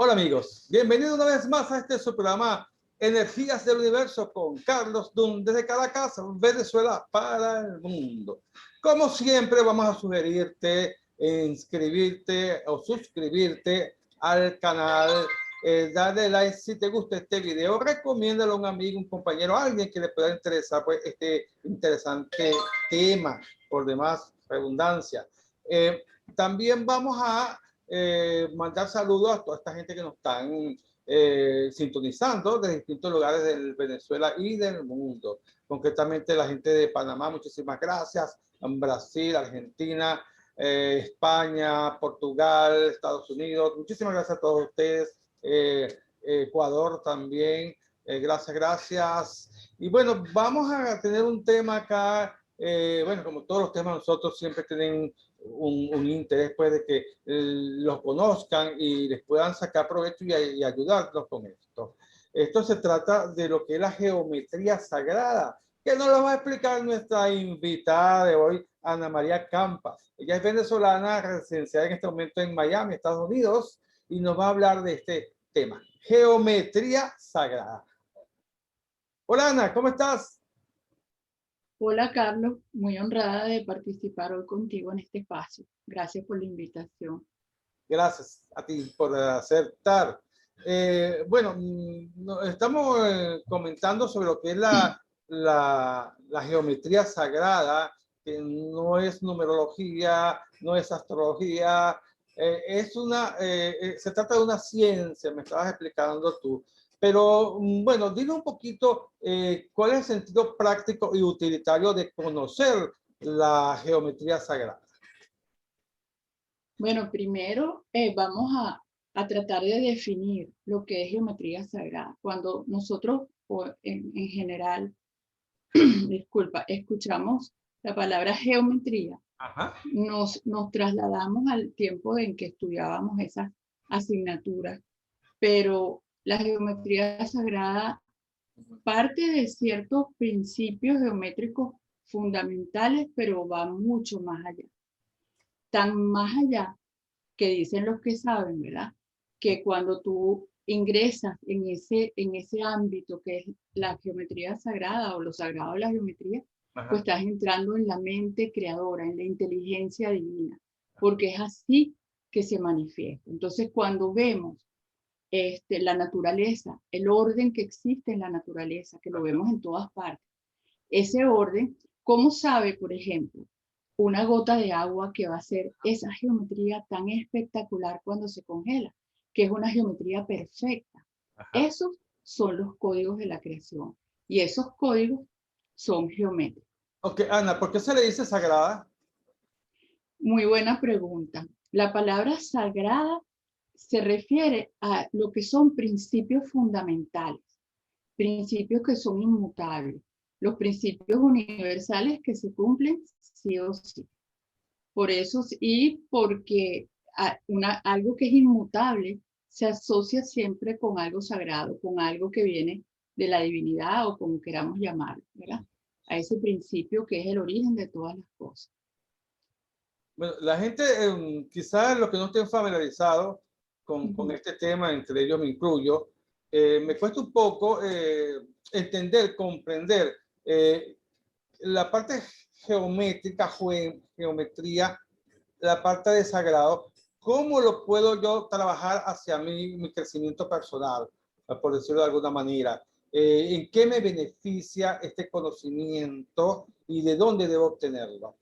Hola amigos, bienvenidos una vez más a este su programa Energías del Universo con Carlos Dunn desde Caracas, Venezuela para el mundo. Como siempre vamos a sugerirte inscribirte o suscribirte al canal, darle like si te gusta este video, recomiéndalo a un amigo, un compañero, a alguien que le pueda interesar pues, este interesante tema, por demás redundancia. También vamos a mandar saludos a toda esta gente que nos están sintonizando de distintos lugares de Venezuela y del mundo. Concretamente la gente de Panamá, muchísimas gracias. En Brasil, Argentina, España, Portugal, Estados Unidos. Muchísimas gracias a todos ustedes. Ecuador también. Gracias. Y bueno, vamos a tener un tema acá. Bueno, como todos los temas, nosotros siempre tienen un interés pues, de que los conozcan y les puedan sacar provecho y ayudarlos con esto. Esto se trata de lo que es la geometría sagrada, que nos lo va a explicar nuestra invitada de hoy, Ana María Campas. Ella es venezolana, residenciada en este momento en Miami, Estados Unidos, y nos va a hablar de este tema, geometría sagrada. Hola Ana, ¿cómo estás? Hola Carlos, muy honrada de participar hoy contigo en este espacio. Gracias por la invitación. Gracias a ti por aceptar. Bueno, estamos comentando sobre lo que es la geometría sagrada, que no es numerología, no es astrología, se trata de una ciencia, me estabas explicando tú. Pero bueno, dime un poquito cuál es el sentido práctico y utilitario de conocer la geometría sagrada. Bueno, primero vamos a tratar de definir lo que es geometría sagrada. Cuando nosotros en general, disculpa, escuchamos la palabra geometría, Ajá. nos trasladamos al tiempo en que estudiábamos esas asignaturas, pero la geometría sagrada parte de ciertos principios geométricos fundamentales, pero va mucho más allá. Tan más allá que dicen los que saben, ¿verdad? Que cuando tú ingresas en ese ámbito que es la geometría sagrada o lo sagrado de la geometría, Ajá. pues estás entrando en la mente creadora, en la inteligencia divina, porque es así que se manifiesta. Entonces, cuando vemos la naturaleza, el orden que existe en la naturaleza, que lo vemos en todas partes, ese orden, ¿cómo sabe, por ejemplo, una gota de agua que va a ser esa geometría tan espectacular cuando se congela, que es una geometría perfecta? Ajá. Esos son los códigos de la creación y esos códigos son geométricos. Ok, Ana, ¿por qué se le dice sagrada? Muy buena pregunta. La palabra sagrada se refiere a lo que son principios fundamentales, principios que son inmutables, los principios universales que se cumplen sí o sí. Por eso, y porque algo que es inmutable se asocia siempre con algo sagrado, con algo que viene de la divinidad o como queramos llamarlo, ¿verdad? A ese principio que es el origen de todas las cosas. Bueno, la gente, quizás los que no estén familiarizados con este tema, entre ellos me incluyo, me cuesta un poco entender, comprender la parte geométrica, geometría, la parte de sagrado. ¿Cómo lo puedo yo trabajar hacia mi crecimiento personal, por decirlo de alguna manera? ¿En qué me beneficia este conocimiento y de dónde debo obtenerlo?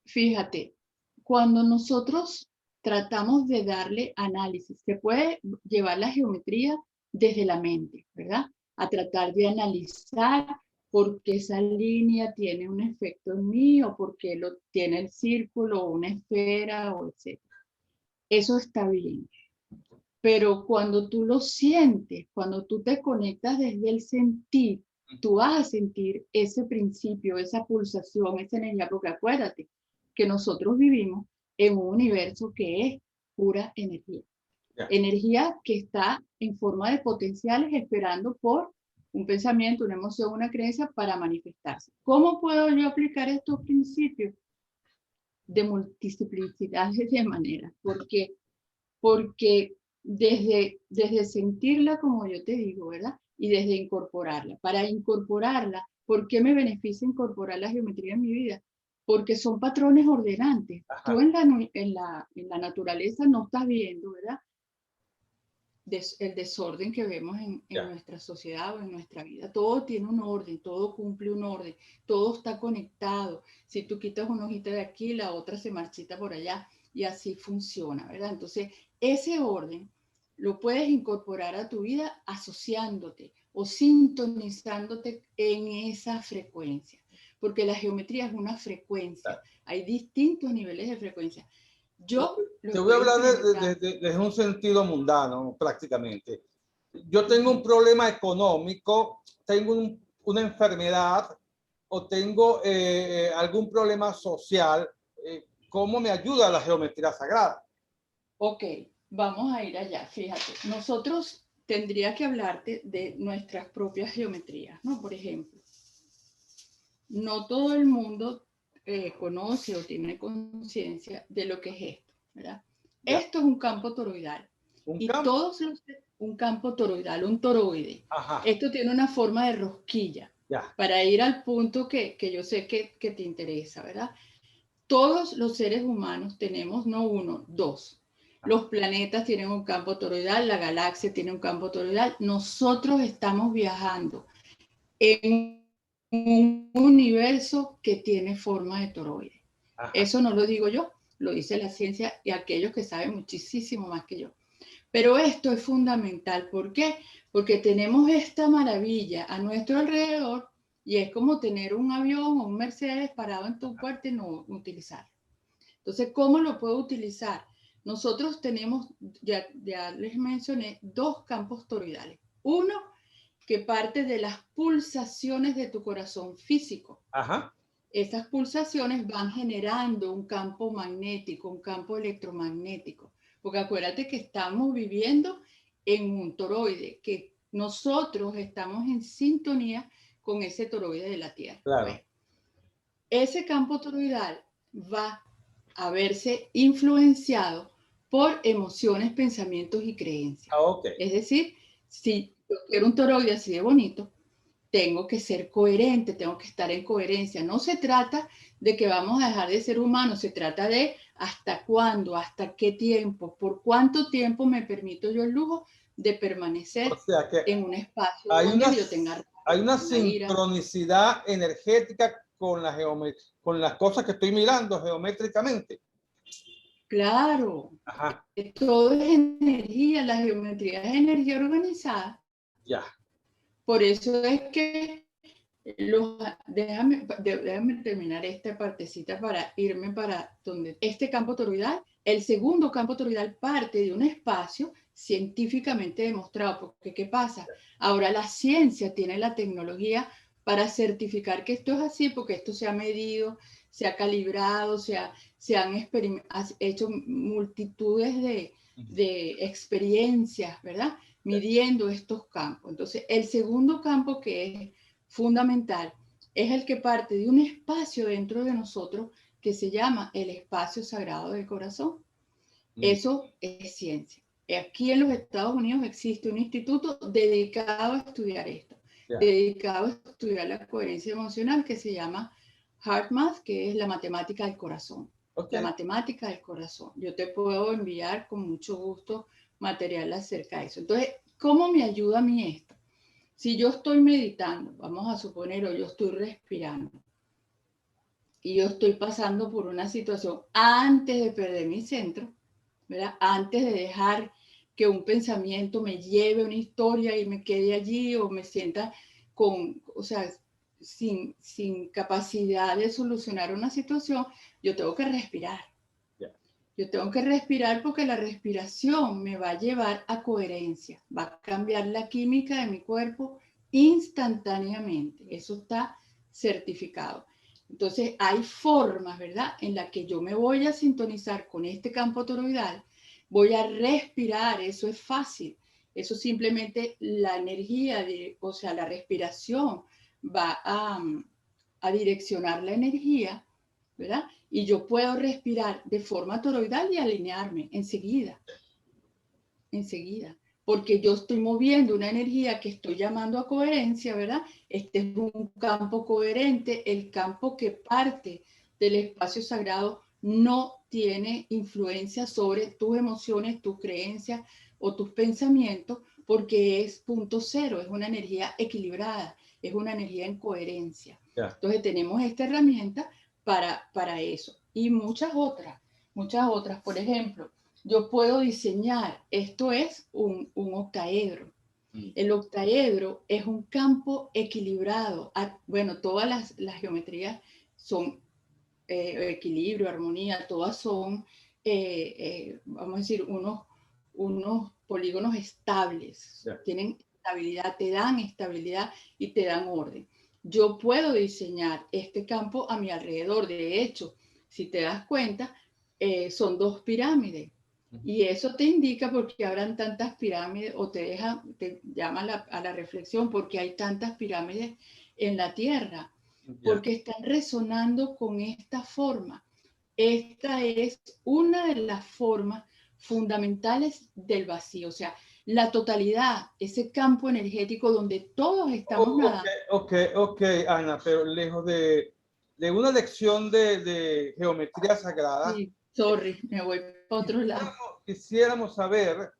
Fíjate, cuando nosotros tratamos de darle análisis, se puede llevar la geometría desde la mente, ¿verdad? A tratar de analizar por qué esa línea tiene un efecto en mí o por qué lo tiene el círculo o una esfera o etc. Eso está bien. Pero cuando tú lo sientes, cuando tú te conectas desde el sentir, tú vas a sentir ese principio, esa pulsación, esa energía, porque acuérdate que nosotros vivimos en un universo que es pura energía. Energía que está en forma de potenciales esperando por un pensamiento, una emoción, una creencia para manifestarse. ¿Cómo puedo yo aplicar estos principios? De multiplicidad de maneras, porque porque desde sentirla, como yo te digo, ¿verdad? Y desde incorporarla. Para incorporarla, ¿por qué me beneficia incorporar la geometría en mi vida? Porque son patrones ordenantes. Ajá. Tú en la naturaleza no estás viendo, ¿verdad? El desorden que vemos en nuestra sociedad o en nuestra vida. Todo tiene un orden, todo cumple un orden, todo está conectado. Si tú quitas una hojita de aquí, la otra se marchita por allá y así funciona, ¿verdad? Entonces, ese orden lo puedes incorporar a tu vida asociándote o sintonizándote en esa frecuencia, porque la geometría es una frecuencia. Hay distintos niveles de frecuencia. Yo te voy a hablar desde un sentido mundano, prácticamente. Yo tengo un problema económico, tengo una enfermedad o tengo algún problema social. ¿Cómo me ayuda la geometría sagrada? Ok, vamos a ir allá. Fíjate, nosotros tendría que hablarte de nuestras propias geometrías, ¿no? Por ejemplo, no todo el mundo conoce o tiene conciencia de lo que es esto, ¿verdad? Ya. Esto es un campo toroidal. Un campo toroidal, un toroide. Ajá. Esto tiene una forma de rosquilla. Ya. Para ir al punto que yo sé que te interesa, ¿verdad? Todos los seres humanos tenemos no uno, dos. Los planetas tienen un campo toroidal, la galaxia tiene un campo toroidal. Nosotros estamos viajando en un universo que tiene forma de toroide. Ajá. Eso no lo digo yo, lo dice la ciencia y aquellos que saben muchísimo más que yo. Pero esto es fundamental. ¿Por qué? Porque tenemos esta maravilla a nuestro alrededor y es como tener un avión o un Mercedes parado en tu puerta y no utilizarlo. Entonces, ¿cómo lo puedo utilizar? Nosotros tenemos, ya les mencioné, dos campos toroidales. Uno que parte de las pulsaciones de tu corazón físico. Ajá. Esas pulsaciones van generando un campo magnético, un campo electromagnético. Porque acuérdate que estamos viviendo en un toroide, que nosotros estamos en sintonía con ese toroide de la Tierra. Claro. Bueno, ese campo toroidal va a verse influenciado por emociones, pensamientos y creencias. Ah, okay. Es decir, si yo quiero un toroide así de bonito, tengo que ser coherente, tengo que estar en coherencia. No se trata de que vamos a dejar de ser humanos, se trata de hasta cuándo, hasta qué tiempo, por cuánto tiempo me permito yo el lujo de permanecer en un espacio donde yo tenga... Hay una sincronicidad energética con las cosas que estoy mirando geométricamente. Claro. Ajá. Todo es energía, la geometría es energía organizada. Ya. Por eso es que déjame terminar esta partecita para irme para donde este campo toroidal, el segundo campo toroidal parte de un espacio científicamente demostrado, porque ¿qué pasa? Ahora la ciencia tiene la tecnología para certificar que esto es así, porque esto se ha medido, se ha calibrado, se han hecho multitudes de experiencias, ¿verdad? Midiendo estos campos. Entonces, el segundo campo que es fundamental es el que parte de un espacio dentro de nosotros que se llama el espacio sagrado del corazón. Eso es ciencia. Aquí en los Estados Unidos existe un instituto dedicado a estudiar esto, dedicado a estudiar la coherencia emocional, que se llama HeartMath, que es la matemática del corazón. Okay. La matemática del corazón. Yo te puedo enviar con mucho gusto material acerca de eso. Entonces, ¿cómo me ayuda a mí esto? Si yo estoy meditando, vamos a suponer, o yo estoy respirando, y yo estoy pasando por una situación antes de perder mi centro, ¿verdad? Antes de dejar que un pensamiento me lleve a una historia y me quede allí o me sienta sin capacidad de solucionar una situación, yo tengo que respirar. Yo tengo que respirar porque la respiración me va a llevar a coherencia, va a cambiar la química de mi cuerpo instantáneamente. Eso está certificado. Entonces, hay formas, ¿verdad?, en las que yo me voy a sintonizar con este campo toroidal, voy a respirar, eso es fácil. Eso simplemente la energía, la respiración va a direccionar la energía, ¿verdad? Y yo puedo respirar de forma toroidal y alinearme enseguida. enseguida, porque yo estoy moviendo una energía que estoy llamando a coherencia, ¿verdad? Este es un campo coherente, el campo que parte del espacio sagrado no tiene influencia sobre tus emociones, tus creencias o tus pensamientos, porque es punto cero, es una energía equilibrada, es una energía en coherencia. Ya. Entonces tenemos esta herramienta para eso y muchas otras. Por ejemplo, yo puedo diseñar, esto es un octaedro. El octaedro es un campo equilibrado. Bueno, todas las geometrías son equilibrio, armonía, todas son, vamos a decir, unos polígonos estables. Yeah. Tienen estabilidad, te dan estabilidad y te dan orden. Yo puedo diseñar este campo a mi alrededor. De hecho, si te das cuenta, son dos pirámides. Y eso te indica por qué habrán tantas pirámides o te llama a la reflexión porque hay tantas pirámides en la Tierra, porque están resonando con esta forma. Esta es una de las formas fundamentales del vacío, o sea, la totalidad, ese campo energético donde todos estamos nadando. Ok, Ana, pero lejos de una lección de geometría sagrada. Sí, sorry, me voy para otro lado. Quisiéramos saber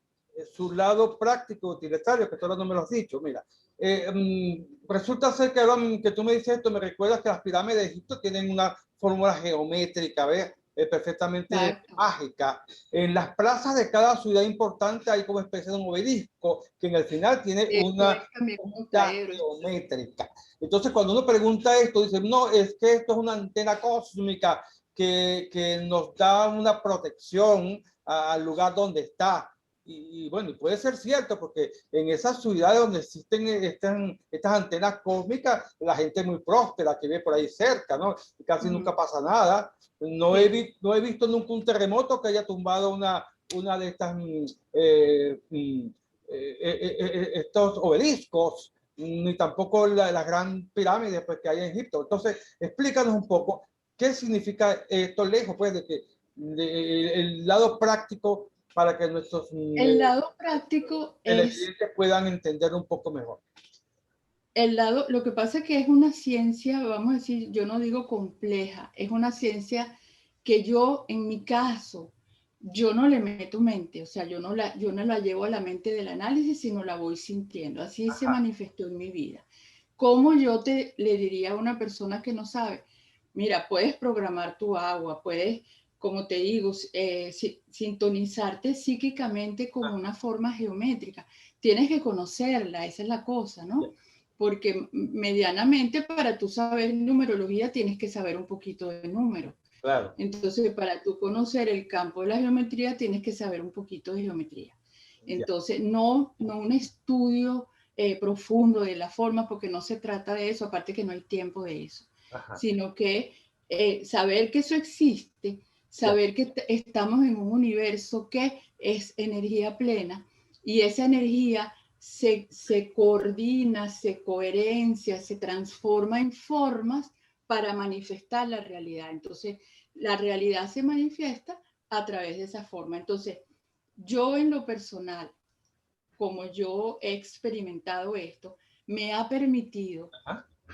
su lado práctico, utilitario, que todavía no me lo has dicho. Mira, resulta ser que tú me dices esto, me recuerdas que las pirámides de Egipto tienen una fórmula geométrica, ¿ves? Perfectamente Exacto. Mágica. En las plazas de cada ciudad importante hay como especie de un obelisco que en el final tiene una geométrica. Entonces, cuando uno pregunta esto, dice, no, es que esto es una antena cósmica que nos da una protección al lugar donde está. Y bueno, puede ser cierto, porque en esas ciudades donde existen estas antenas cósmicas, la gente es muy próspera que vive por ahí cerca, ¿no? Y casi nunca pasa nada. No he visto nunca un terremoto que haya tumbado una de estas estos obeliscos, ni tampoco la gran pirámide pues, que hay en Egipto. Entonces, explícanos un poco qué significa esto lejos, pues, el lado práctico para que nuestros el lado práctico televidentes puedan entender un poco mejor. Lo que pasa es que es una ciencia, vamos a decir, yo no digo compleja, es una ciencia que yo, en mi caso, yo no le meto mente, o sea, yo no la llevo a la mente del análisis, sino la voy sintiendo. Así se manifestó en mi vida. ¿Cómo yo le diría a una persona que no sabe? Mira, puedes programar tu agua, puedes, como te digo, sintonizarte psíquicamente con una forma geométrica. Tienes que conocerla, esa es la cosa, ¿no? Porque medianamente para tú saber numerología tienes que saber un poquito de número. Claro. Entonces, para tú conocer el campo de la geometría tienes que saber un poquito de geometría. Entonces, no un estudio profundo de la forma, porque no se trata de eso, aparte que no hay tiempo de eso, sino que saber que eso existe, saber que estamos en un universo que es energía plena y esa energía se coordina, se coherencia, se transforma en formas para manifestar la realidad. Entonces, la realidad se manifiesta a través de esa forma. Entonces, yo en lo personal, como yo he experimentado esto, me ha permitido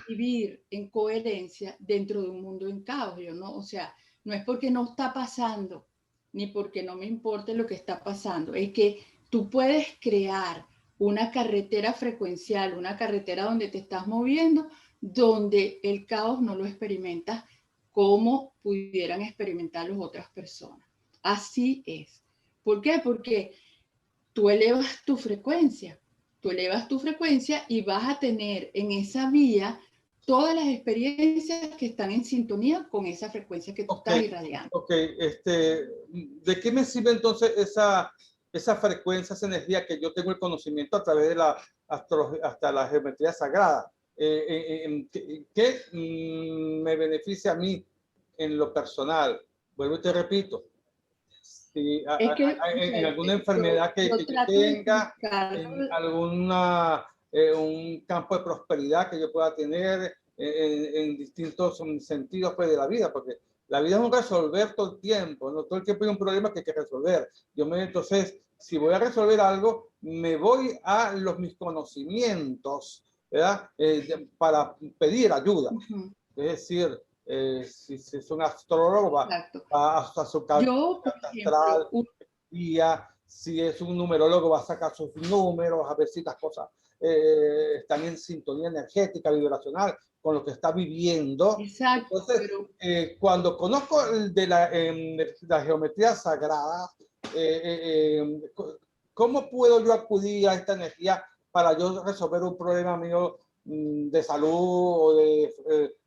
vivir en coherencia dentro de un mundo en caos. Yo no, o sea, no es porque no está pasando, ni porque no me importe lo que está pasando, es que tú puedes crear una carretera frecuencial, una carretera donde te estás moviendo, donde el caos no lo experimentas como pudieran experimentar las otras personas. Así es. ¿Por qué? Porque tú elevas tu frecuencia y vas a tener en esa vía todas las experiencias que están en sintonía con esa frecuencia que tú estás irradiando. Ok, ¿de qué me sirve entonces esa frecuencia, esa energía que yo tengo el conocimiento a través de hasta la geometría sagrada? ¿Qué me beneficia a mí en lo personal? Vuelvo y te repito, si en alguna enfermedad que yo tenga, en alguna un campo de prosperidad que yo pueda tener en distintos sentidos pues, de la vida, porque la vida es un resolver todo el tiempo, ¿no? Todo el tiempo hay un problema que hay que resolver. Entonces, si voy a resolver algo, me voy a mis conocimientos, ¿verdad? Para pedir ayuda. Es decir, si es un astrólogo, va hasta su carta astral, si es un numerólogo, va a sacar sus números, a ver si las cosas están en sintonía energética, vibracional, con lo que está viviendo. Exacto. Entonces, cuando conozco de la geometría sagrada, ¿cómo puedo yo acudir a esta energía para yo resolver un problema mío de salud o de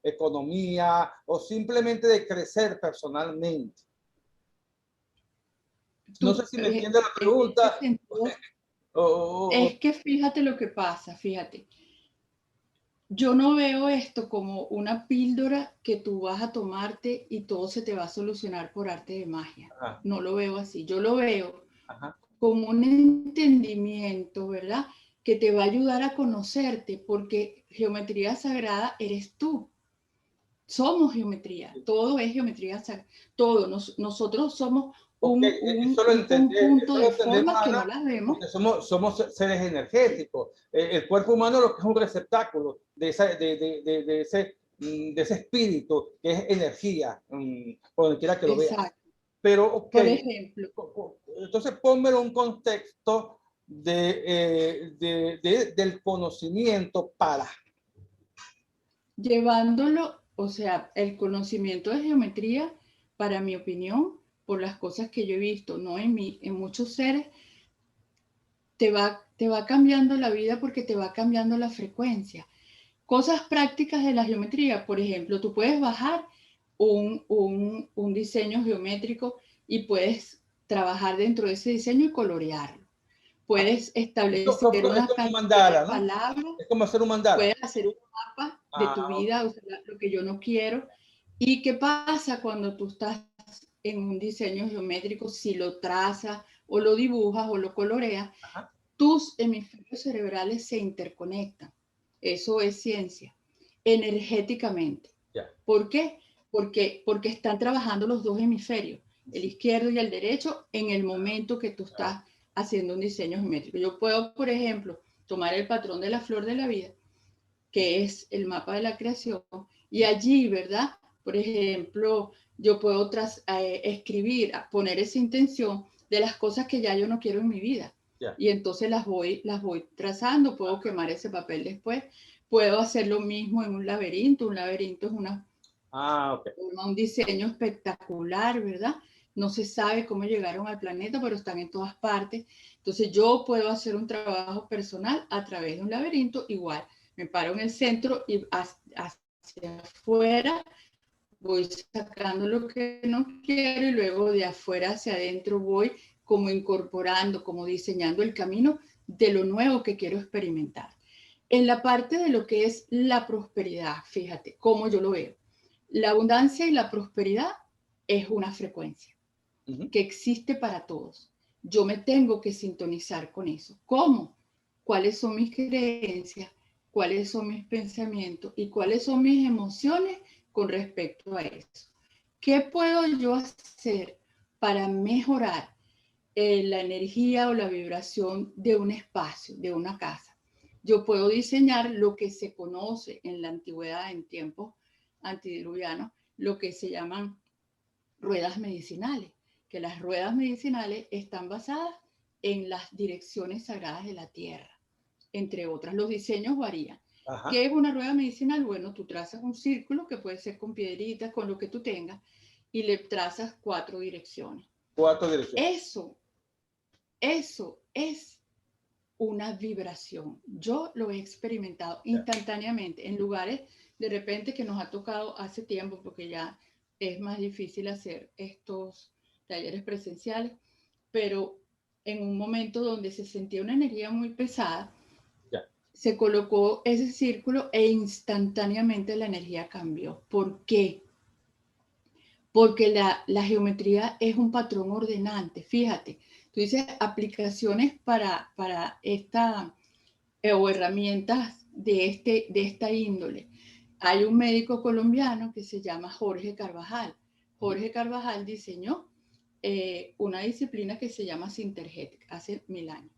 economía o simplemente de crecer personalmente? No sé si me entiende la pregunta. Es que fíjate lo que pasa, fíjate. Yo no veo esto como una píldora que tú vas a tomarte y todo se te va a solucionar por arte de magia. Ajá. No lo veo así. Yo lo veo como un entendimiento, ¿verdad? Que te va a ayudar a conocerte, porque geometría sagrada eres tú. Somos geometría. Todo es geometría sagrada. Todo. Nosotros somos un conjunto de formas que no las vemos. Somos seres energéticos. El cuerpo humano lo que es un receptáculo de ese espíritu que es energía, por donde quiera que lo veas. Pero, por ejemplo, entonces pónmelo en un contexto del conocimiento para. Llevándolo, o sea, el conocimiento de geometría, para mi opinión, por las cosas que yo he visto, no en mí, en muchos seres, te va cambiando la vida porque te va cambiando la frecuencia. Cosas prácticas de la geometría, por ejemplo, tú puedes bajar un diseño geométrico y puedes trabajar dentro de ese diseño y colorearlo. Puedes establecer una cantidad de palabras. Es como hacer un mandala. Puedes hacer un mapa de tu vida, o sea, lo que yo no quiero. ¿Y qué pasa cuando tú estás en un diseño geométrico? Si lo trazas o lo dibujas o lo coloreas, tus hemisferios cerebrales se interconectan. Eso es ciencia, energéticamente. ¿Por qué? Porque están trabajando los dos hemisferios, el izquierdo y el derecho, en el momento que tú estás haciendo un diseño geométrico. Yo puedo, por ejemplo, tomar el patrón de la flor de la vida, que es el mapa de la creación, y allí, ¿verdad? Por ejemplo, yo puedo escribir, poner esa intención de las cosas que ya yo no quiero en mi vida. Y entonces las voy trazando, puedo quemar ese papel después, puedo hacer lo mismo en un laberinto es un diseño espectacular, ¿verdad? No se sabe cómo llegaron al planeta, pero están en todas partes. Entonces yo puedo hacer un trabajo personal a través de un laberinto igual. Me paro en el centro y hacia afuera voy sacando lo que no quiero y luego de afuera hacia adentro voy como incorporando, como diseñando el camino de lo nuevo que quiero experimentar. En la parte de lo que es la prosperidad, fíjate cómo yo lo veo. La abundancia y la prosperidad es una frecuencia que existe para todos. Yo me tengo que sintonizar con eso. ¿Cómo? ¿Cuáles son mis creencias? ¿Cuáles son mis pensamientos? ¿Y cuáles son mis emociones con respecto a eso? ¿Qué puedo yo hacer para mejorar la energía o la vibración de un espacio, de una casa? Yo puedo diseñar lo que se conoce en la antigüedad, en tiempos antidiluvianos, lo que se llaman ruedas medicinales, que las ruedas medicinales están basadas en las direcciones sagradas de la tierra, entre otras. Los diseños varían. Ajá. ¿Qué es una rueda medicinal? Bueno, tú trazas un círculo que puede ser con piedritas, con lo que tú tengas, y le trazas 4 direcciones. 4 direcciones. Eso es una vibración. Yo lo he experimentado instantáneamente en lugares de repente que nos ha tocado hace tiempo, porque ya es más difícil hacer estos talleres presenciales, pero en un momento donde se sentía una energía muy pesada, se colocó ese círculo e instantáneamente la energía cambió. ¿Por qué? Porque la geometría es un patrón ordenante. Fíjate, tú dices aplicaciones para esta o herramientas de esta índole. Hay un médico colombiano que se llama Jorge Carvajal. Jorge Carvajal diseñó una disciplina que se llama Sintergética, hace 1000 años.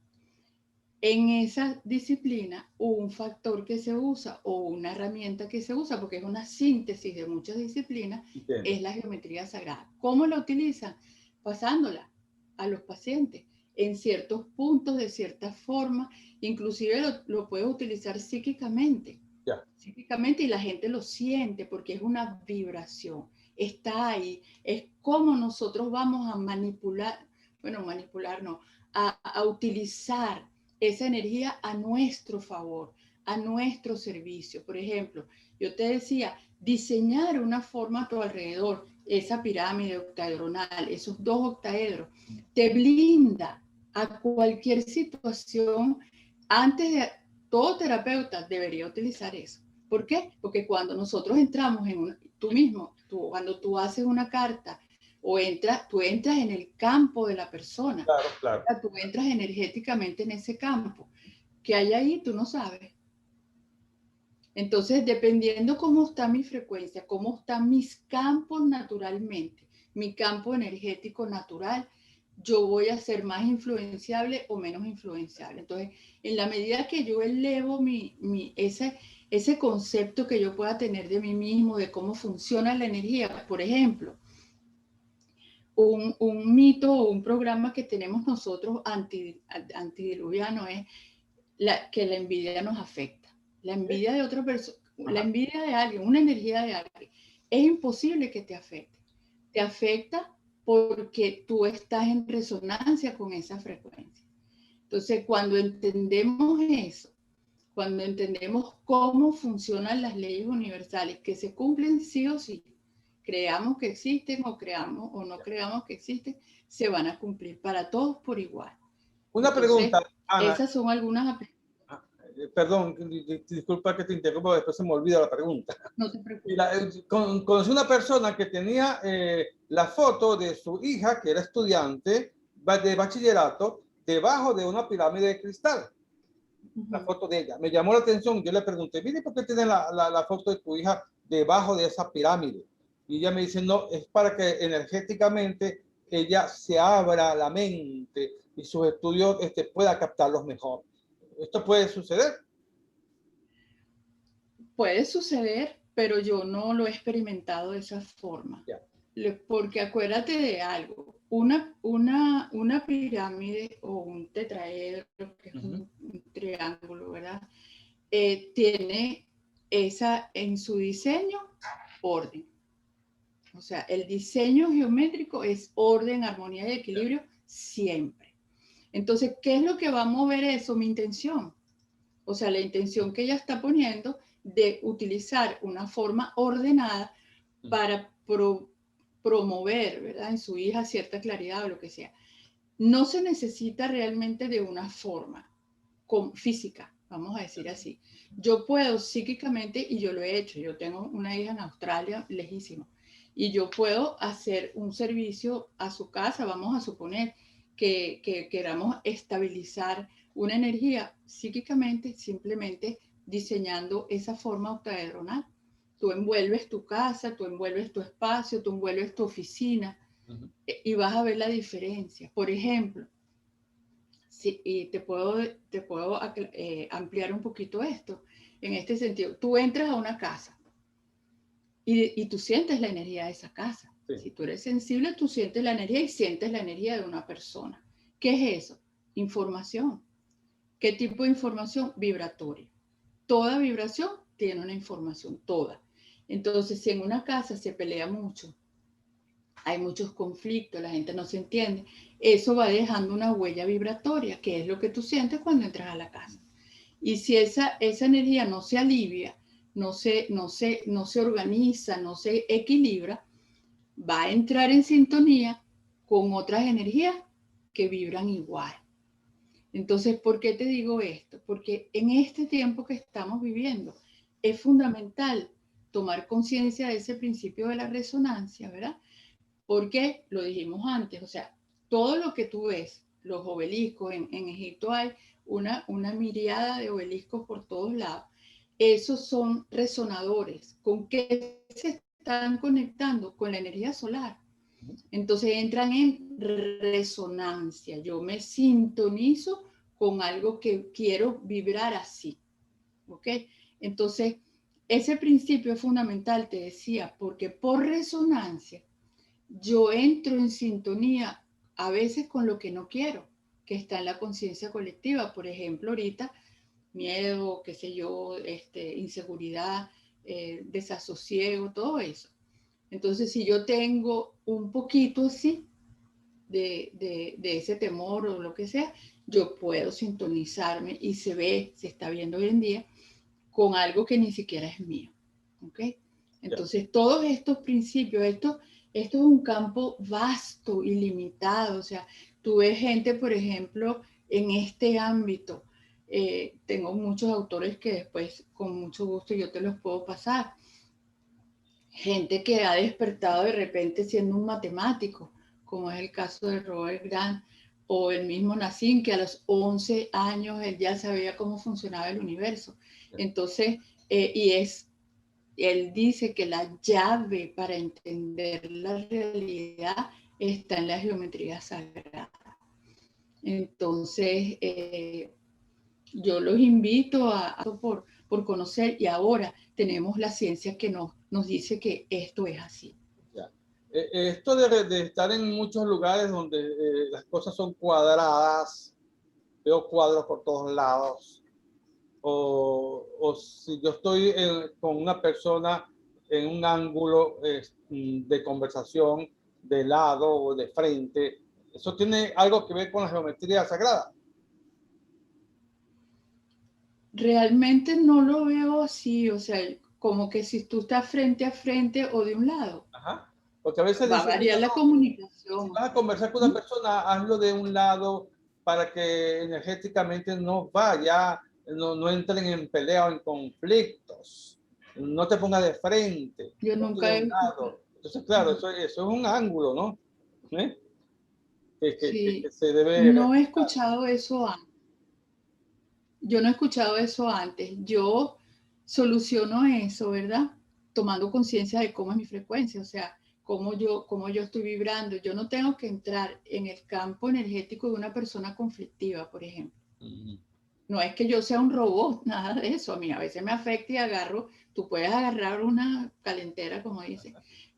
En esa disciplina, un factor que se usa o una herramienta que se usa, porque es una síntesis de muchas disciplinas, Entiendo. es la geometría sagrada. ¿Cómo la utilizan? Pasándola a los pacientes en ciertos puntos, de cierta forma, inclusive lo puedes utilizar psíquicamente. Ya. Psíquicamente, y la gente lo siente porque es una vibración, está ahí, es como nosotros vamos a manipular, bueno, manipular no, a utilizar esa energía a nuestro favor, a nuestro servicio. Por ejemplo, yo te decía, diseñar una forma a tu alrededor, esa pirámide octaedronal, esos 2 octaedros, te blinda a cualquier situación. Antes de todo terapeuta debería utilizar eso. ¿Por qué? Porque cuando nosotros entramos cuando tú haces una carta o tú entras en el campo de la persona, Claro, claro. tú entras energéticamente en ese campo. ¿Qué hay ahí? Tú no sabes. Entonces, dependiendo cómo está mi frecuencia, cómo están mis campos naturalmente, mi campo energético natural, yo voy a ser más influenciable o menos influenciable. Entonces, en la medida que yo elevo ese concepto que yo pueda tener de mí mismo, de cómo funciona la energía, por ejemplo, un mito o un programa que tenemos nosotros antidiluviano es que la envidia nos afecta. La envidia de otra persona, la envidia de alguien, una energía de alguien, es imposible que te afecte. Te afecta porque tú estás en resonancia con esa frecuencia. Entonces, cuando entendemos eso, cuando entendemos cómo funcionan las leyes universales, que se cumplen sí o sí, creamos que existen o creamos o no creamos que existen, se van a cumplir para todos por igual. Una Entonces, pregunta, Ana. esas son algunas. Perdón, disculpa que te interrumpa, después se me olvida la pregunta. No te preocupes. Mira, conocí una persona que tenía la foto de su hija, que era estudiante de bachillerato, debajo de una pirámide de cristal. La foto de ella. Me llamó la atención. Yo le pregunté, mire, ¿por qué tiene la foto de tu hija debajo de esa pirámide? Y ella me dice, no, es para que energéticamente ella se abra la mente y sus estudios pueda captarlos mejor. ¿Esto puede suceder? Puede suceder, pero yo no lo he experimentado de esa forma. Yeah. Porque acuérdate de algo, una pirámide o un tetraedro, que es un triángulo, ¿verdad? Tiene en su diseño orden. O sea, el diseño geométrico es orden, armonía y equilibrio siempre. Entonces, ¿qué es lo que va a mover eso? Mi intención. O sea, la intención que ella está poniendo de utilizar una forma ordenada para promover, ¿verdad?, en su hija cierta claridad o lo que sea. No se necesita realmente de una forma física, vamos a decir así. Yo puedo psíquicamente, y yo lo he hecho, yo tengo una hija en Australia, lejísimo, y yo puedo hacer un servicio a su casa, vamos a suponer que queramos estabilizar una energía psíquicamente, simplemente diseñando esa forma octaedronal. Tú envuelves tu casa, tú envuelves tu espacio, tú envuelves tu oficina, y vas a ver la diferencia. Por ejemplo, y te puedo ampliar un poquito esto. En este sentido, tú entras a una casa y tú sientes la energía de esa casa. Sí. Si tú eres sensible, tú sientes la energía y sientes la energía de una persona. ¿Qué es eso? Información. ¿Qué tipo de información? Vibratoria. Toda vibración tiene una información, toda. Entonces, si en una casa se pelea mucho, hay muchos conflictos, la gente no se entiende, eso va dejando una huella vibratoria, que es lo que tú sientes cuando entras a la casa. Y si esa energía no se alivia, no se organiza, no se equilibra, va a entrar en sintonía con otras energías que vibran igual. Entonces, ¿por qué te digo esto? Porque en este tiempo que estamos viviendo es fundamental tomar conciencia de ese principio de la resonancia, ¿verdad? Porque lo dijimos antes, o sea, todo lo que tú ves, los obeliscos, en Egipto hay una miriada de obeliscos por todos lados, esos son resonadores. ¿Con qué se están conectando? Con la energía solar. Entonces entran en resonancia. Yo me sintonizo con algo que quiero vibrar así. ¿Ok? Entonces, ese principio es fundamental, te decía, porque por resonancia yo entro en sintonía a veces con lo que no quiero, que está en la conciencia colectiva. Por ejemplo, ahorita, miedo, qué sé yo, inseguridad, desasosiego, todo eso. Entonces, si yo tengo un poquito así de ese temor o lo que sea, yo puedo sintonizarme y se está viendo hoy en día, con algo que ni siquiera es mío. ¿Ok? Entonces, todos estos principios, esto es un campo vasto, ilimitado. O sea, tú ves gente, por ejemplo, en este ámbito. Tengo muchos autores que después, con mucho gusto, yo te los puedo pasar. Gente que ha despertado de repente siendo un matemático, como es el caso de Robert Grant, o el mismo Nassim, que a los 11 años él ya sabía cómo funcionaba el universo. Entonces, él dice que la llave para entender la realidad está en la geometría sagrada. Entonces, yo los invito por conocer, y ahora tenemos la ciencia que nos dice que esto es así. Esto de estar en muchos lugares donde las cosas son cuadradas, veo cuadros por todos lados, o si yo estoy con una persona en un ángulo de conversación de lado o de frente, ¿eso tiene algo que ver con la geometría sagrada? Realmente no lo veo así, o sea, como que si tú estás frente a frente o de un lado. Ajá. Porque a veces Va a dicen, mira, variar la no, si comunicación. vas a conversar con una persona, hazlo de un lado para que energéticamente no vaya, no entren en pelea o en conflictos. No te pongas de frente, Yo ponte nunca de he un escuchado. lado. Entonces, claro, eso es un ángulo, ¿no? ¿Eh? Que Sí, se debe no he respetar. escuchado eso antes. Yo no he escuchado eso antes. Yo soluciono eso, ¿verdad? Tomando conciencia de cómo es mi frecuencia, o sea, cómo yo estoy vibrando. Yo no tengo que entrar en el campo energético de una persona conflictiva, por ejemplo. No es que yo sea un robot, nada de eso. A mí a veces me afecta y agarro, tú puedes agarrar una calentera, como dice,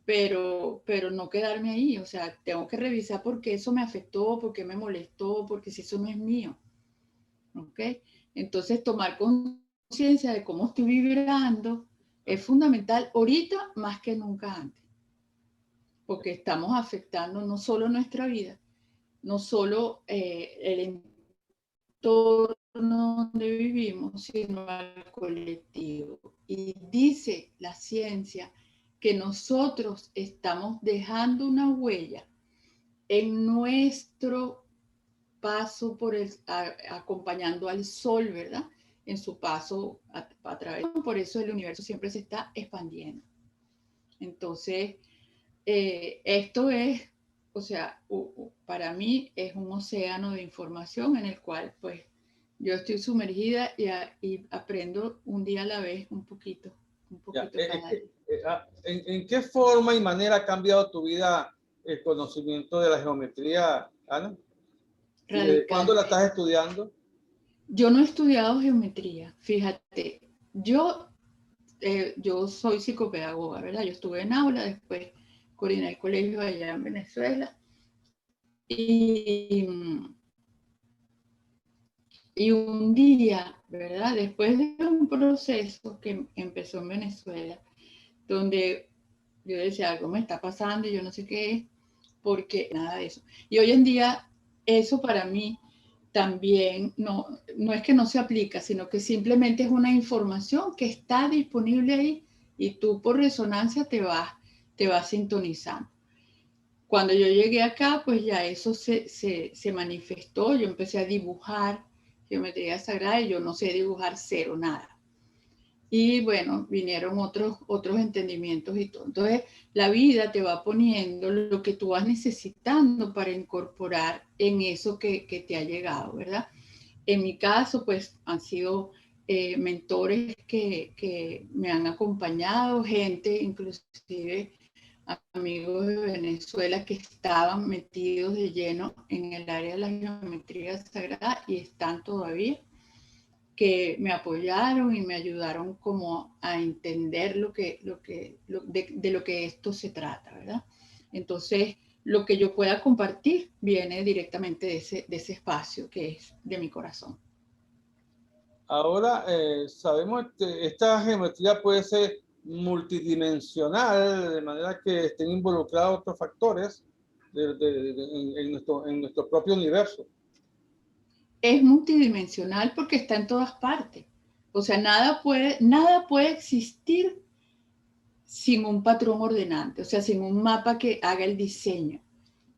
pero no quedarme ahí. O sea, tengo que revisar por qué eso me afectó, por qué me molestó, porque si eso no es mío. ¿Ok? Entonces, tomar conciencia de cómo estoy vibrando es fundamental ahorita más que nunca antes, porque estamos afectando no solo nuestra vida, no solo el entorno donde vivimos, sino al colectivo. Y dice la ciencia que nosotros estamos dejando una huella en nuestro paso acompañando al sol, ¿verdad? En su paso a través. Por eso el universo siempre se está expandiendo. Entonces, esto es, o sea, para mí es un océano de información en el cual, pues, yo estoy sumergida y aprendo un día a la vez un poquito cada día. ¿En qué forma y manera ha cambiado tu vida el conocimiento de la geometría, Ana? ¿Y desde cuándo la Radicalmente. estás estudiando? Yo no he estudiado geometría, fíjate, yo soy psicopedagoga, ¿verdad? Yo estuve en aula, después coordiné el colegio allá en Venezuela y, y un día, ¿verdad? Después de un proceso que empezó en Venezuela, donde yo decía, algo me está pasando y yo no sé qué es, porque nada de eso. Y hoy en día, eso para mí también no es que no se aplica, sino que simplemente es una información que está disponible ahí y tú por resonancia te vas sintonizando. Cuando yo llegué acá, pues ya eso se manifestó, yo empecé a dibujar geometría sagrada y yo no sé dibujar cero, nada. Y bueno, vinieron otros entendimientos y todo. Entonces, la vida te va poniendo lo que tú vas necesitando para incorporar en eso que te ha llegado, ¿verdad? En mi caso, pues han sido mentores que me han acompañado, gente inclusive amigos de Venezuela que estaban metidos de lleno en el área de la geometría sagrada y están todavía, que me apoyaron y me ayudaron como a entender de lo que esto se trata, ¿verdad? Entonces, lo que yo pueda compartir viene directamente de ese espacio que es de mi corazón. Ahora, sabemos que esta geometría puede ser multidimensional, de manera que estén involucrados otros factores en nuestro propio universo. Es multidimensional porque está en todas partes. O sea, nada puede existir sin un patrón ordenante, o sea, sin un mapa que haga el diseño.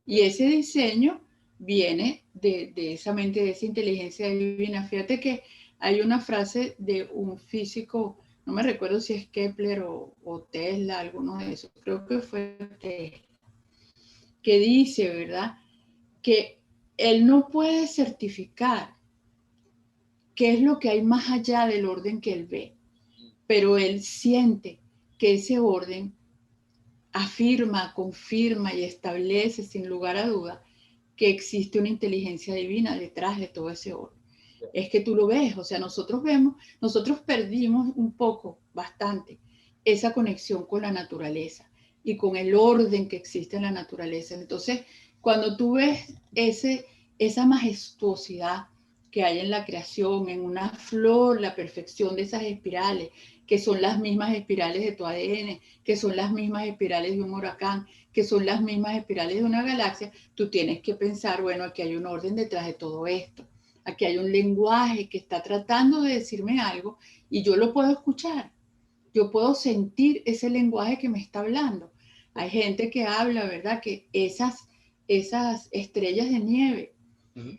Y ese diseño viene de esa mente, de esa inteligencia divina. Fíjate que hay una frase de un físico, no me recuerdo si es Kepler o Tesla, alguno de esos, creo que fue Tesla, que dice, ¿verdad?, que él no puede certificar qué es lo que hay más allá del orden que él ve, pero él siente que ese orden afirma, confirma y establece sin lugar a duda que existe una inteligencia divina detrás de todo ese orden. Es que tú lo ves, o sea, nosotros perdimos un poco, bastante, esa conexión con la naturaleza y con el orden que existe en la naturaleza. Entonces, cuando tú ves esa majestuosidad que hay en la creación, en una flor, la perfección de esas espirales, que son las mismas espirales de tu ADN, que son las mismas espirales de un huracán, que son las mismas espirales de una galaxia, tú tienes que pensar, bueno, aquí hay un orden detrás de todo esto. Aquí hay un lenguaje que está tratando de decirme algo y yo lo puedo escuchar. Yo puedo sentir ese lenguaje que me está hablando. Hay gente que habla, ¿verdad?, que esas estrellas de nieve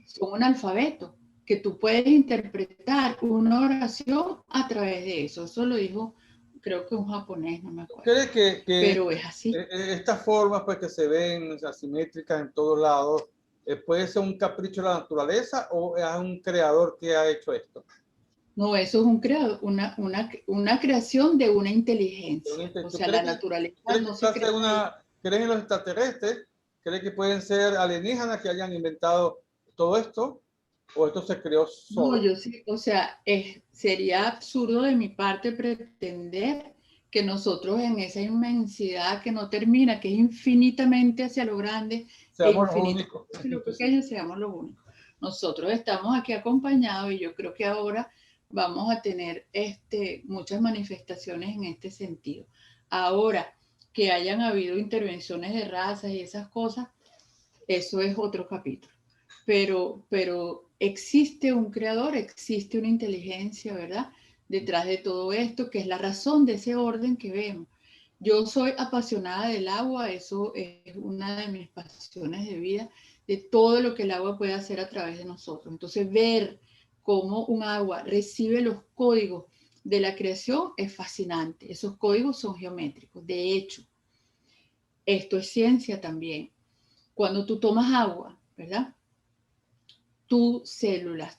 son un alfabeto, que tú puedes interpretar una oración a través de eso. Eso lo dijo, creo que un japonés, no me acuerdo. ¿Cree que pero es así? Estas formas pues, que se ven asimétricas en todos lados, puede ser un capricho de la naturaleza o es un creador que ha hecho esto? No, eso es un creador, una creación de una inteligencia. O sea, la naturaleza no se crea. ¿Creen en los extraterrestres? ¿Creen que pueden ser alienígenas que hayan inventado todo esto? ¿O esto se creó solo? No, yo sí, o sea, sería absurdo de mi parte pretender que nosotros en esa inmensidad que no termina, que es infinitamente hacia lo grande, Seamos los únicos. hacia lo pequeño, seamos los únicos. Nosotros estamos aquí acompañados y yo creo que ahora vamos a tener muchas manifestaciones en este sentido. Ahora, que hayan habido intervenciones de razas y esas cosas, eso es otro capítulo. Pero existe un creador, existe una inteligencia, ¿verdad?, detrás de todo esto, que es la razón de ese orden que vemos. Yo soy apasionada del agua, eso es una de mis pasiones de vida, de todo lo que el agua puede hacer a través de nosotros. Entonces, ver cómo un agua recibe los códigos de la creación es fascinante. Esos códigos son geométricos. De hecho, esto es ciencia también. Cuando tú tomas agua, ¿verdad?, tus células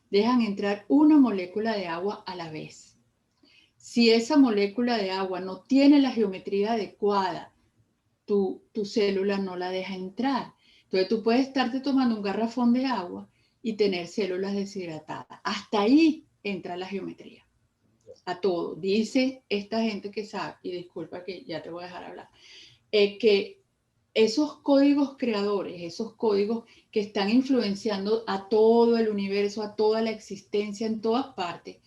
dejan entrar una molécula de agua a la vez. Si esa molécula de agua no tiene la geometría adecuada, tu célula no la deja entrar. Entonces tú puedes estarte tomando un garrafón de agua y tener células deshidratadas. Hasta ahí entra la geometría. A todo. Dice esta gente que sabe, y disculpa que ya te voy a dejar hablar, que esos códigos creadores, esos códigos que están influenciando a todo el universo, a toda la existencia en todas partes,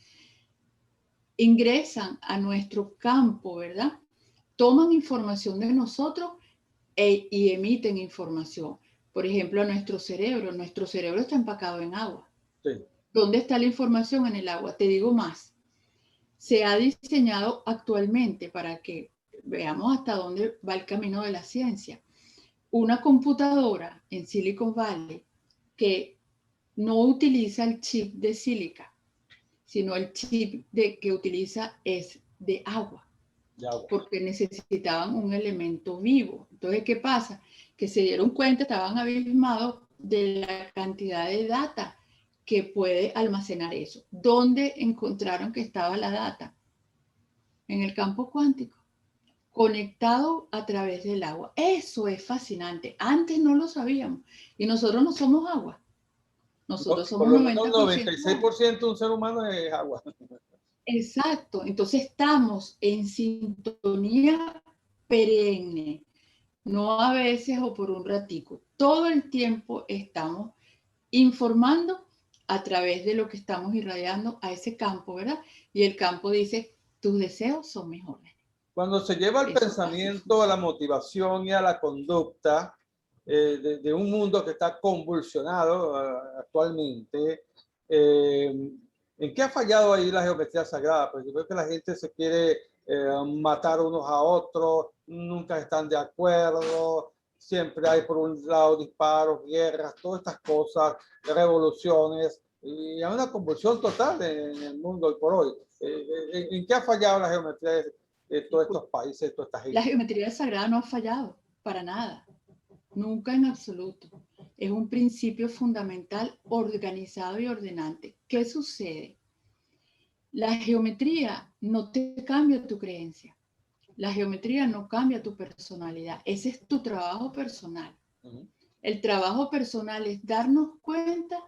ingresan a nuestro campo, ¿verdad? Toman información de nosotros y emiten información. Por ejemplo, a nuestro cerebro está empacado en agua. Sí. ¿Dónde está la información? En el agua. Te digo más, se ha diseñado actualmente, para que veamos hasta dónde va el camino de la ciencia, una computadora en Silicon Valley que no utiliza el chip de sílica, sino el chip que utiliza es de agua, porque necesitaban un elemento vivo. Entonces, ¿qué pasa? Que se dieron cuenta, estaban abismados de la cantidad de data que puede almacenar eso. ¿Dónde encontraron que estaba la data? En el campo cuántico. conectado a través del agua. Eso es fascinante. Antes no lo sabíamos. Y nosotros no somos agua. Nosotros Por somos lo menos 90% agua. 96% de un ser humano es agua. Exacto. Entonces estamos en sintonía perenne. No a veces o por un ratico. Todo el tiempo estamos informando a través de lo que estamos irradiando a ese campo, ¿verdad? Y el campo dice, tus deseos son mis órdenes. Cuando se lleva al Eso pensamiento, a la motivación y a la conducta de un mundo que está convulsionado actualmente, ¿en qué ha fallado ahí la geometría sagrada? Porque yo creo que la gente se quiere matar unos a otros, nunca están de acuerdo, siempre hay por un lado disparos, guerras, todas estas cosas, revoluciones, y hay una convulsión total en el mundo hoy por hoy. ¿En qué ha fallado la geometría de todos estos países, de todas estas La islas? geometría sagrada no ha fallado, para nada, nunca en absoluto. Es un principio fundamental, organizado y ordenante. ¿Qué sucede? La geometría no te cambia tu creencia. La geometría no cambia tu personalidad. Ese es tu trabajo personal. El trabajo personal es darnos cuenta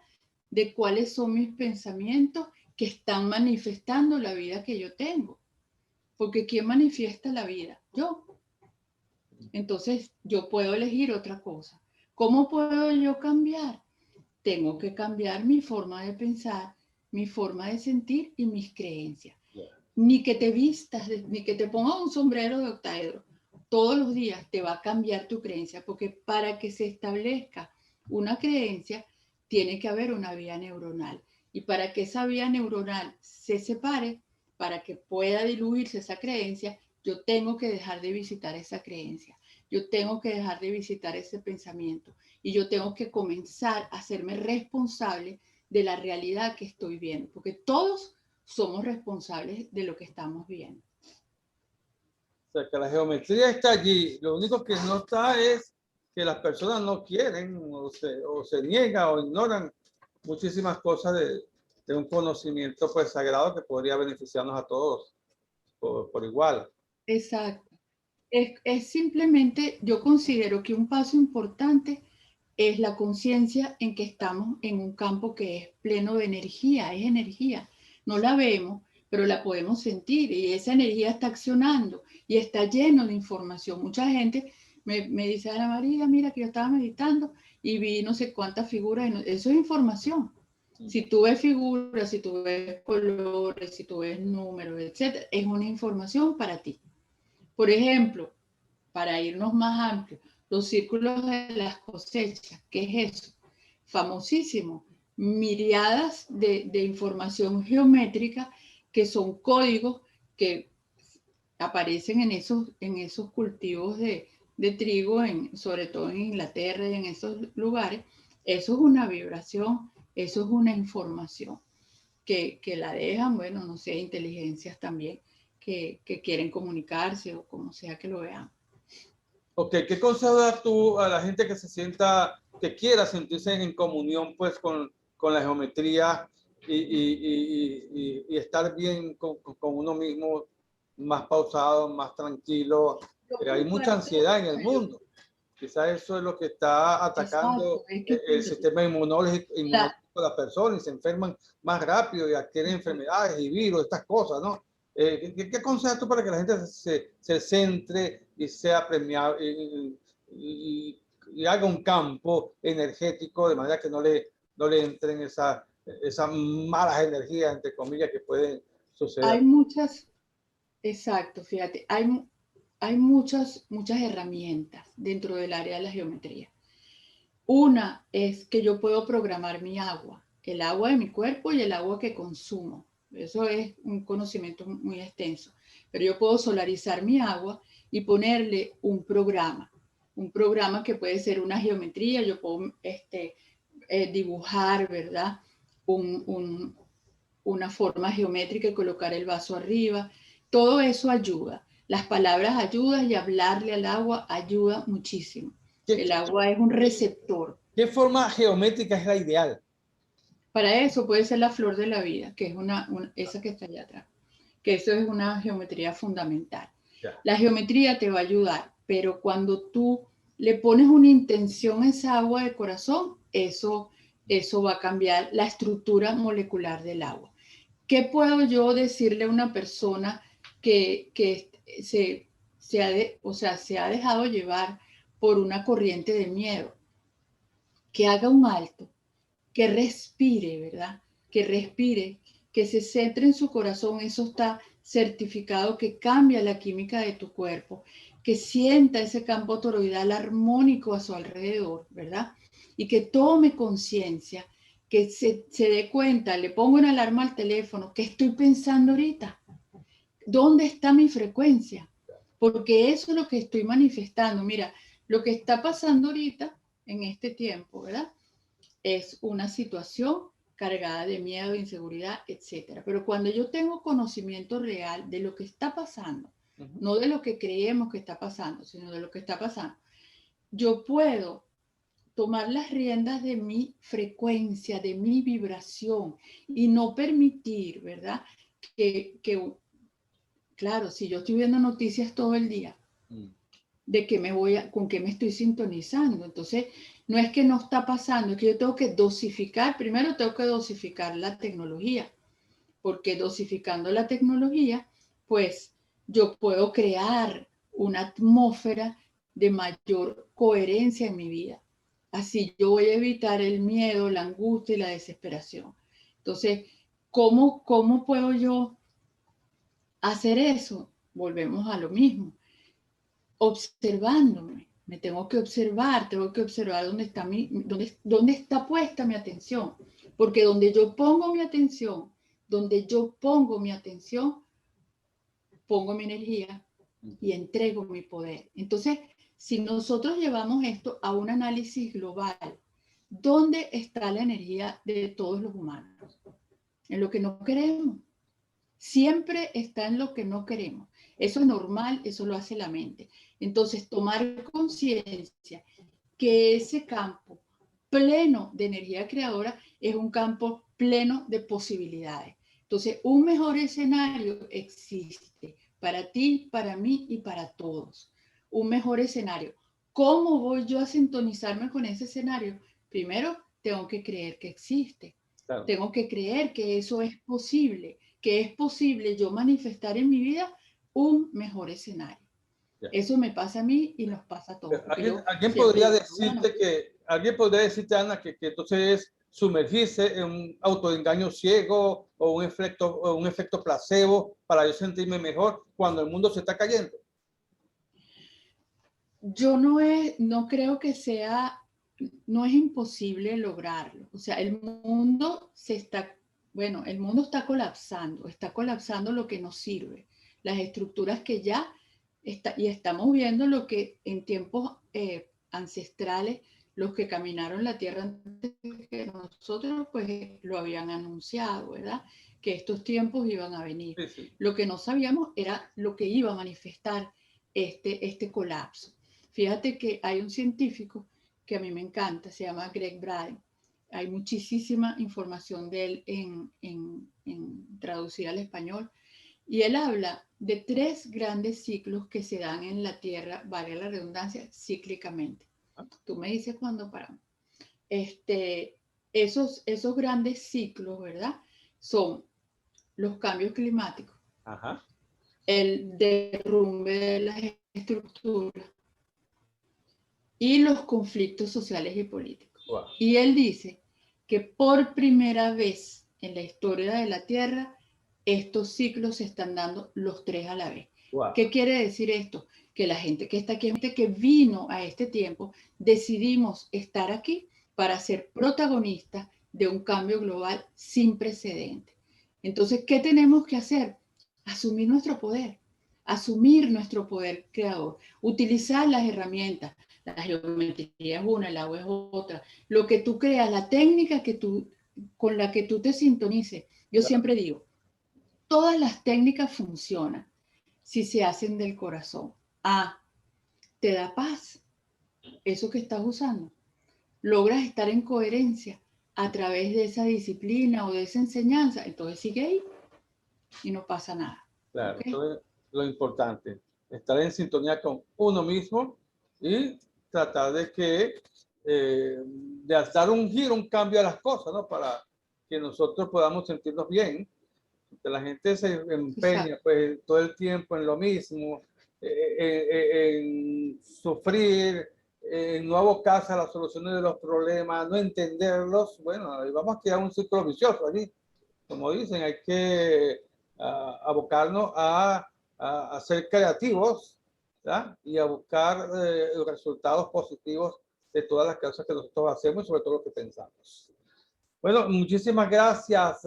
de cuáles son mis pensamientos que están manifestando la vida que yo tengo. Porque ¿quién manifiesta la vida? Yo. Entonces yo puedo elegir otra cosa. ¿Cómo puedo yo cambiar? Tengo que cambiar mi forma de pensar, mi forma de sentir y mis creencias. Ni que te vistas, ni que te pongas un sombrero de octaedro. Todos los días te va a cambiar tu creencia, porque para que se establezca una creencia, tiene que haber una vía neuronal. Y para que esa vía neuronal se separe, para que pueda diluirse esa creencia, yo tengo que dejar de visitar esa creencia. Yo tengo que dejar de visitar ese pensamiento. Y yo tengo que comenzar a hacerme responsable de la realidad que estoy viendo. Porque todos somos responsables de lo que estamos viendo. O sea, que la geometría está allí. Lo único que no está es que las personas no quieren o se niegan o ignoran muchísimas cosas de un conocimiento pues sagrado que podría beneficiarnos a todos por igual. Exacto. Es simplemente, yo considero que un paso importante es la conciencia en que estamos en un campo que es pleno de energía, es energía. No la vemos, pero la podemos sentir y esa energía está accionando y está lleno de información. Mucha gente me dice, Ana María, mira que yo estaba meditando y vi no sé cuántas figuras. Eso es información. Si tú ves figuras, si tú ves colores, si tú ves números, etcétera, es una información para ti. Por ejemplo, para irnos más amplios, los círculos de las cosechas, ¿qué es eso? Famosísimo, miriadas de información geométrica que son códigos que aparecen en esos cultivos de trigo, sobre todo en Inglaterra y en esos lugares. Eso es una vibración, eso es una información que la dejan, bueno, no sé, inteligencias también que quieren comunicarse o como sea que lo vean. Ok, ¿qué consejo das tú a la gente que se sienta, que quiera sentirse en comunión pues con la geometría y estar bien con uno mismo, más pausado, más tranquilo? Hay mucha ansiedad en el mundo. Quizás eso es lo que está atacando Exacto, es que el sistema inmunológico de la persona y se enferman más rápido y adquieren enfermedades y virus, estas cosas, ¿no? ¿Qué aconsejas tú para que la gente se centre y sea premiado y haga un campo energético de manera que no le entren esas malas energías, entre comillas, que pueden suceder? hay muchas, exacto, fíjate, hay muchas herramientas dentro del área de la geometría. Una es que yo puedo programar mi agua, el agua de mi cuerpo y el agua que consumo. Eso es un conocimiento muy extenso. Pero yo puedo solarizar mi agua y ponerle un programa que puede ser una geometría. Yo puedo dibujar, ¿verdad? Una forma geométrica y colocar el vaso arriba. Todo eso ayuda. Las palabras ayudan y hablarle al agua ayuda muchísimo. El agua es un receptor. ¿Qué forma geométrica es la ideal? Para eso puede ser la flor de la vida, que es esa que está allá atrás, que eso es una geometría fundamental. Ya. La geometría te va a ayudar, pero cuando tú le pones una intención a esa agua de corazón, eso va a cambiar la estructura molecular del agua. ¿Qué puedo yo decirle a una persona que se ha dejado llevar por una corriente de miedo? Que haga un alto, que respire, ¿verdad? Que respire, que se centre en su corazón. Eso está certificado, que cambia la química de tu cuerpo, que sienta ese campo toroidal armónico a su alrededor, ¿verdad? Y que tome conciencia, que se dé cuenta, le pongo una alarma al teléfono, ¿qué estoy pensando ahorita? ¿Dónde está mi frecuencia? Porque eso es lo que estoy manifestando. Mira, lo que está pasando ahorita en este tiempo, ¿verdad? Es una situación cargada de miedo, inseguridad, etcétera. Pero cuando yo tengo conocimiento real de lo que está pasando, no de lo que creemos que está pasando, sino de lo que está pasando, yo puedo tomar las riendas de mi frecuencia, de mi vibración y no permitir, ¿verdad? Claro, si yo estoy viendo noticias todo el día, de que con qué me estoy sintonizando. Entonces, no es que no está pasando, es que yo tengo que dosificar, primero tengo que dosificar la tecnología, porque dosificando la tecnología, pues yo puedo crear una atmósfera de mayor coherencia en mi vida. Así yo voy a evitar el miedo, la angustia y la desesperación. Entonces, ¿cómo puedo yo hacer eso? Volvemos a lo mismo, observándome. Me tengo que observar dónde está puesta mi atención. Porque donde yo pongo mi atención, pongo mi energía y entrego mi poder. Entonces, si nosotros llevamos esto a un análisis global, ¿dónde está la energía de todos los humanos? En lo que no queremos. Siempre está en lo que no queremos. Eso es normal, eso lo hace la mente. Entonces, tomar conciencia que ese campo pleno de energía creadora es un campo pleno de posibilidades. Entonces, un mejor escenario existe para ti, para mí y para todos. Un mejor escenario. ¿Cómo voy yo a sintonizarme con ese escenario? Primero, tengo que creer que existe. Claro. Tengo que creer que eso es posible, que es posible yo manifestar en mi vida un mejor escenario. Yeah. Eso me pasa a mí y nos pasa a todos. ¿Alguien podría decirte, Ana, que entonces es sumergirse en un autoengaño ciego o un efecto placebo para yo sentirme mejor cuando el mundo se está cayendo? Yo no creo que sea, no es imposible lograrlo. O sea, el mundo está colapsando lo que nos sirve, las estructuras que ya y estamos viendo lo que en tiempos ancestrales, los que caminaron la tierra antes que nosotros, pues lo habían anunciado, ¿verdad? Que estos tiempos iban a venir. Sí, sí. Lo que no sabíamos era lo que iba a manifestar este colapso. Fíjate que hay un científico que a mí me encanta, se llama Greg Braden. Hay muchísima información de él en traducir al español. Y él habla de 3 grandes ciclos que se dan en la Tierra, vale la redundancia, cíclicamente. Tú me dices cuándo paramos. Esos grandes ciclos, ¿verdad? Son los cambios climáticos, ajá, el derrumbe de las estructuras y los conflictos sociales y políticos. Wow. Y él dice que por primera vez en la historia de la Tierra, estos ciclos se están dando los 3 a la vez. Wow. ¿Qué quiere decir esto? Que la gente que está aquí, que vino a este tiempo, decidimos estar aquí para ser protagonistas de un cambio global sin precedentes. Entonces, ¿qué tenemos que hacer? Asumir nuestro poder creador, utilizar las herramientas. La geometría es una, el agua es otra. Lo que tú creas, la técnica con la que tú te sintonices. Yo siempre digo, todas las técnicas funcionan si se hacen del corazón. Te da paz eso que estás usando. Logras estar en coherencia a través de esa disciplina o de esa enseñanza. Entonces sigue ahí y no pasa nada. Claro, ¿okay? Eso es lo importante. estar en sintonía con uno mismo y tratar de que de dar un giro, un cambio a las cosas, ¿no? Para que nosotros podamos sentirnos bien. Que la gente se empeña pues todo el tiempo en lo mismo, en sufrir, en no abocarse a las soluciones de los problemas, no entenderlos. Bueno, ahí vamos a crear un círculo vicioso allí. Como dicen, hay que abocarnos a ser creativos, ¿verdad? Y a buscar resultados positivos de todas las cosas que nosotros hacemos y sobre todo lo que pensamos. Bueno, muchísimas gracias,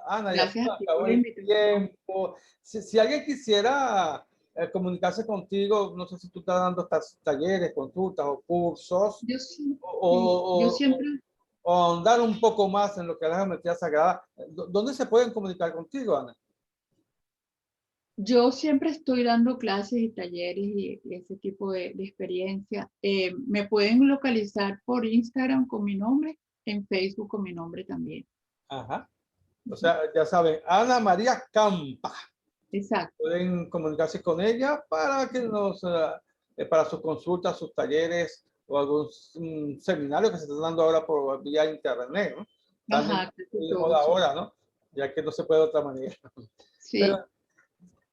Ana. Gracias Ya a ti acabó por la el invitación. tiempo. Si alguien quisiera comunicarse contigo, no sé si tú estás dando talleres, consultas o cursos, Yo, sí, yo o, siempre, o ahondar un poco más en lo que es la geometría sagrada, ¿dónde se pueden comunicar contigo, Ana? yo siempre estoy dando clases y talleres y ese tipo de experiencia. Me pueden localizar por Instagram con mi nombre, en Facebook con mi nombre también. Ajá. O sea, ya saben, Ana María Campa. Exacto. Pueden comunicarse con ella para que para sus consultas, sus talleres o algún seminario que se está dando ahora por vía internet, ¿no? También Ajá, casi de todo, moda sí. ahora, ¿no? Ya que no se puede de otra manera. Sí. Pero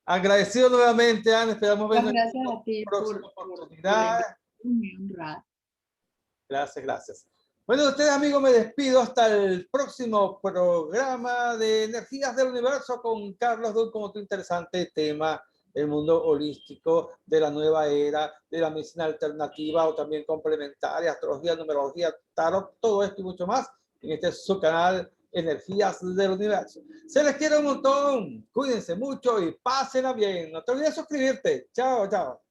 agradecido nuevamente, Ana. Esperamos Muchas vernos en gracias una a ti próxima por la oportunidad. invitación, muy honrada. Gracias, gracias. Bueno, ustedes, amigos, me despido hasta el próximo programa de Energías del Universo con Carlos Dunn con otro interesante tema del mundo holístico, de la nueva era, de la medicina alternativa o también complementaria, astrología, numerología, tarot, todo esto y mucho más en este su canal Energías del Universo. Se les quiere un montón, cuídense mucho y pásenla bien. No te olvides suscribirte. Chao, chao.